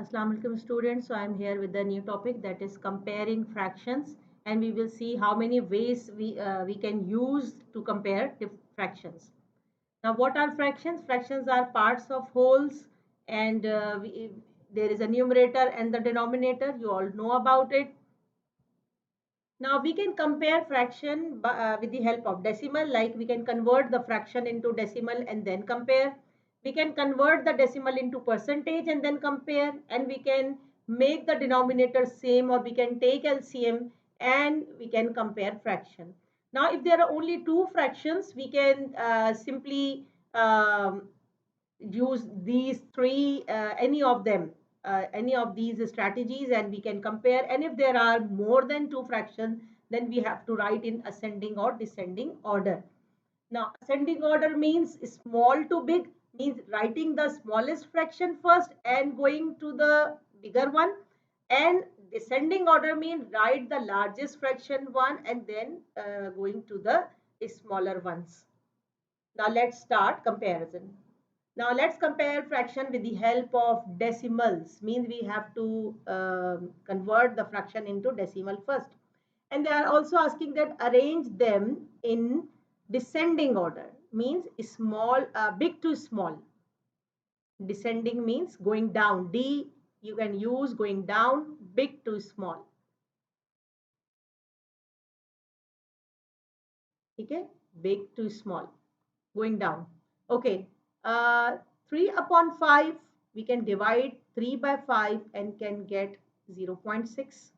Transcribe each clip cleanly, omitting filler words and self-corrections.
Assalamu alaikum students. So I am here with the new topic, that is comparing fractions, and we will see how many ways we can use to compare fractions. Now what are fractions? Fractions are parts of wholes, and there is a numerator and the denominator. You all know about it. Now we can compare fraction with the help of decimal, like we can convert the fraction into decimal and then compare. We can convert the decimal into percentage and then compare, and we can make the denominator same, or we can take LCM and we can compare fraction. Now if there are only two fractions, we can simply use these three, any of these strategies, and we can compare. And if there are more than two fractions, then we have to write in ascending or descending order. Now ascending order means small to big, means writing the smallest fraction first and going to the bigger one. And descending order means write the largest fraction one and then going to the smaller ones. Now let's start comparison. Now let's compare fraction with the help of decimals. Means we have to convert the fraction into decimal first. And they are also asking that arrange them in descending order. Means small, big to small. Descending means going down. D you can use going down, big to small. Okay, big to small, going down. Okay, 3 upon 5, we can divide 3 by 5 and can get 0.6.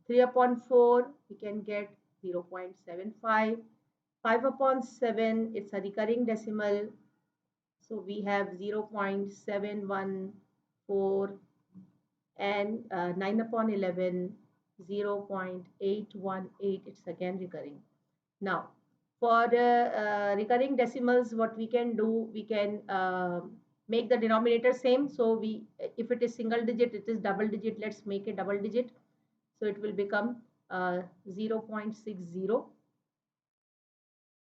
3 upon 4, we can get 0.75. 5 upon 7, it's a recurring decimal. So we have 0.714, and 9 upon 11, 0.818, it's again recurring. Now, for recurring decimals, what we can do, we can make the denominator same. So if it is single digit, it is double digit. Let's make it double digit. So it will become 0.60.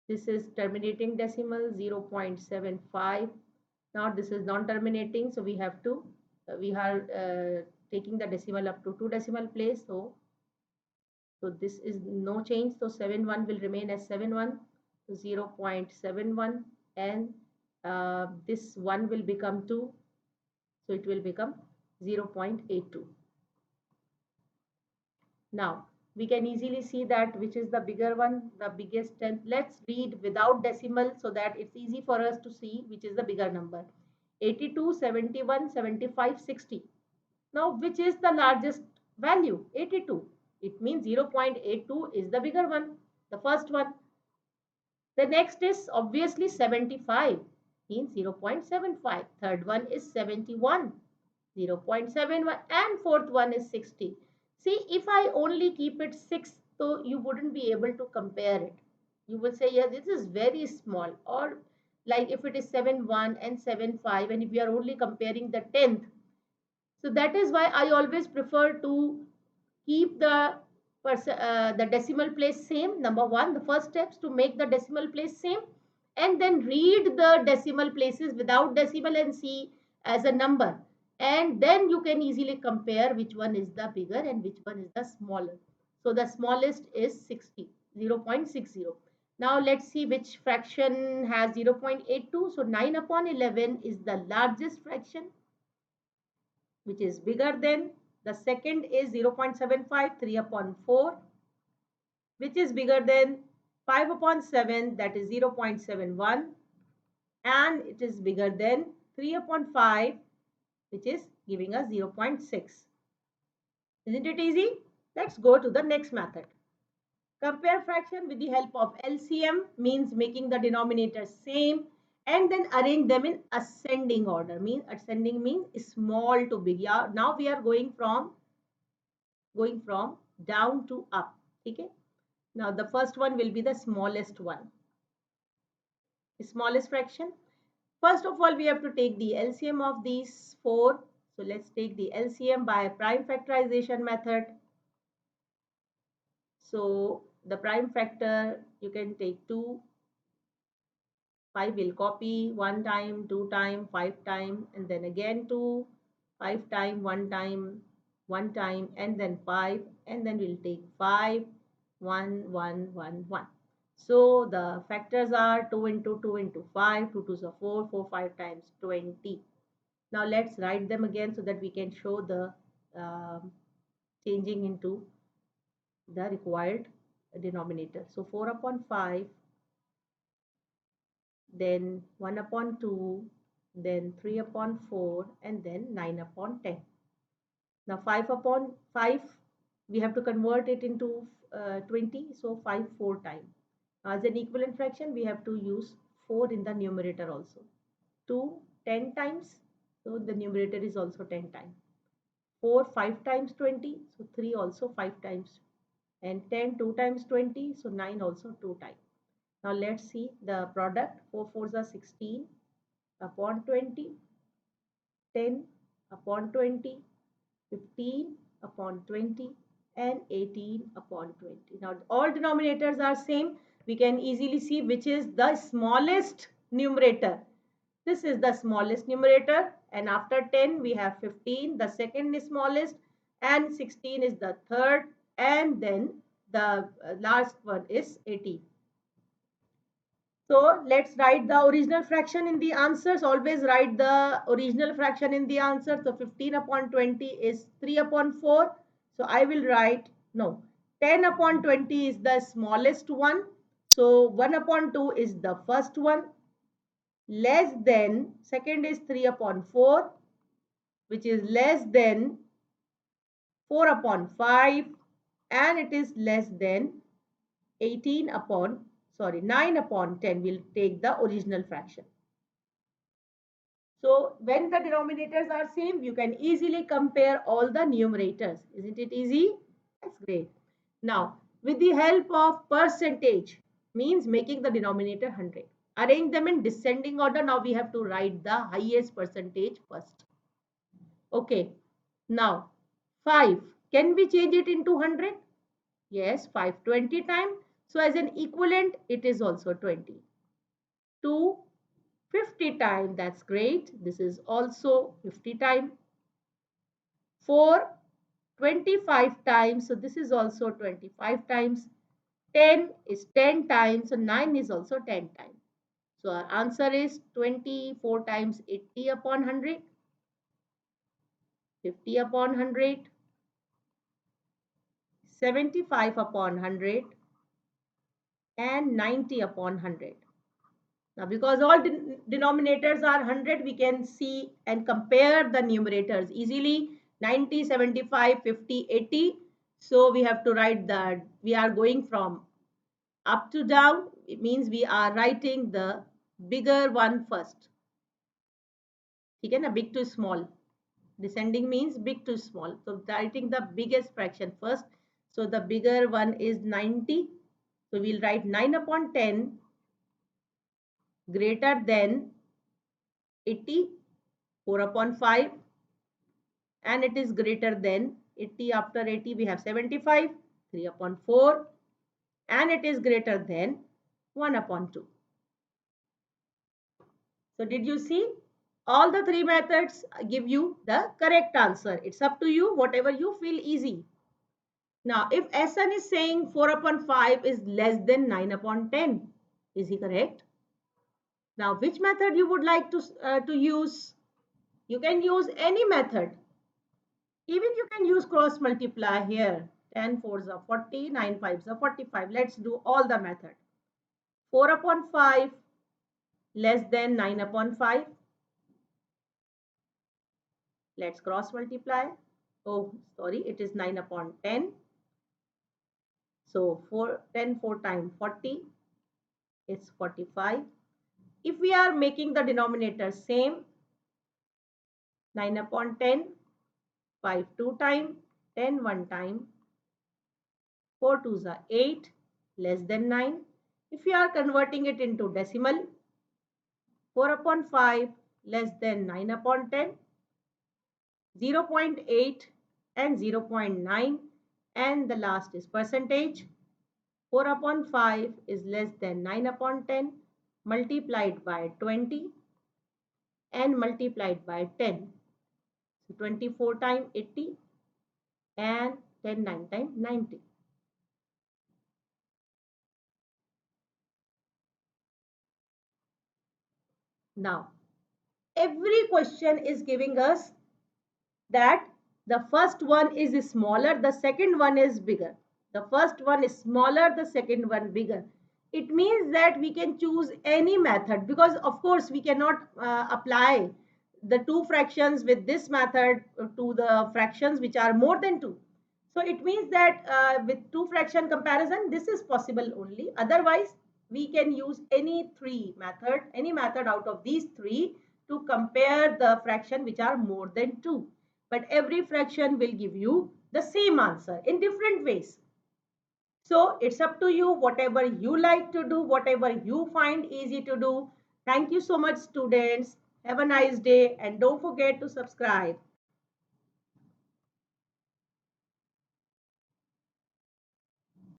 This is terminating decimal, 0.75. Now this is non-terminating, so we have to we are taking the decimal up to 2 decimal place. So this is no change. So 71 will remain as 71, 0.71, and this 1 will become 2. So it will become 0.82. Now we can easily see that which is the bigger one, the biggest tenth. Let's read without decimal so that it's easy for us to see which is the bigger number. 82, 71, 75, 60. Now which is the largest value? 82. It means 0.82 is the bigger one, the first one. The next is obviously 75, means 0.75. Third one is 71, 0.71, and fourth one is 60. See, if I only keep it 6, so you wouldn't be able to compare it. You will say, yeah, this is very small. Or like if it is 71 and 75, and if we are only comparing the 10th. So that is why I always prefer to keep the decimal place same. Number one, the first steps to make the decimal place same, and then read the decimal places without decimal and see as a number, and then you can easily compare which one is the bigger and which one is the smaller. So the smallest is 60, 0.60. Now let's see which fraction has 0.82. So 9 upon 11 is the largest fraction, which is bigger than. The second is 0.75, 3 upon 4, which is bigger than. 5 upon 7, that is 0.71, and it is bigger than 3 upon 5, which is giving us 0.6. Isn't it easy? Let's go to the next method. Compare fraction with the help of LCM, means making the denominator same, and then arrange them in ascending order. Means ascending means small to big. Yeah, now we are going from down to up. Okay. Now the first one will be the smallest one. Smallest fraction. First of all, we have to take the LCM of these four. So let's take the LCM by prime factorization method. So the prime factor, you can take 2. 5 will copy 1 time, 2 time, 5 time, and then again 2. 5 time, 1 time, and then 5, and then we'll take 5, 1, 1, 1, 1. So the factors are 2 into 2 into 5, 2 2s are 4, 4 5 times 20. Now let's write them again so that we can show the changing into the required denominator. So 4 upon 5, then 1 upon 2, then 3 upon 4, and then 9 upon 10. Now 5 upon 5, we have to convert it into 20, so 5 4 times. As an equivalent fraction, we have to use 4 in the numerator also. 2 10 times, so the numerator is also 10 times. 4 5 times 20, so 3 also 5 times. And 10 2 times 20, so 9 also 2 times. Now let's see the product. 4 4s are 16 upon 20, 10 upon 20, 15 upon 20, and 18 upon 20. Now all denominators are same. We can easily see which is the smallest numerator. This is the smallest numerator, and after 10 we have 15, the second is smallest, and 16 is the third, and then the last one is 18. So let's write the original fraction in the answers. Always write the original fraction in the answer. So 15 upon 20 is 3 upon 4. So I will write, no, 10 upon 20 is the smallest one. So 1 upon 2 is the first one. Less than, second is 3 upon 4, which is less than 4 upon 5. And it is less than 18 upon, sorry, 9 upon 10. We'll take the original fraction. So when the denominators are same, you can easily compare all the numerators. Isn't it easy? That's great. Now, with the help of percentage, means making the denominator 100. Arrange them in descending order. Now we have to write the highest percentage first. Okay. Now, 5. Can we change it into 100? Yes, 5 20 times. So as an equivalent, it is also 20. 2 50 times, that's great. This is also 50 times. 4 25 times, so this is also 25 times. 10 is 10 times, so 9 is also 10 times. So our answer is 24 times 80 upon 100, 50 upon 100, 75 upon 100, and 90 upon 100. Now, because all denominators are 100, we can see and compare the numerators easily. 90, 75, 50, 80. So we have to write that we are going from up to down. It means we are writing the bigger one first. Okay, na big to small. Descending means big to small. So writing the biggest fraction first. So the bigger one is 90. So we'll write 9 upon 10 greater than 80, 4 upon 5, and it is greater than 80. After 80 we have 75, 3 upon 4, and it is greater than 1 upon 2. So did you see? All the three methods give you the correct answer. It's up to you, whatever you feel easy. Now, if SN is saying 4 upon 5 is less than 9 upon 10, is he correct? Now, which method you would like to use? You can use any method. Even you can use cross multiply here. 10 4s are 40, 9 5s are 45. Let's do all the method. 4 upon 5 less than 9 upon 5. Let's cross multiply. Oh, sorry, it is 9 upon 10. So 10 4 times 40 is 45. If we are making the denominator same, 9 upon 10, 5 2 time, 10 1 time, 4 2s are 8, less than 9. If we are converting it into decimal, 4 upon 5 less than 9 upon 10, 0.8 and 0.9, and the last is percentage. 4 upon 5 is less than 9 upon 10 multiplied by 20 and multiplied by 10. So 24 times 80 and 10 9 times 90. Now, every question is giving us that the first one is smaller, the second one is bigger. The first one is smaller, the second one bigger. It means that we can choose any method, because of course we cannot apply the two fractions with this method to the fractions which are more than 2. So it means that with two fraction comparison, this is possible only. Otherwise, we can use any method out of these three to compare the fraction which are more than 2. But every fraction will give you the same answer in different ways. So it's up to you, whatever you like to do, whatever you find easy to do. Thank you so much, students. Have a nice day and don't forget to subscribe.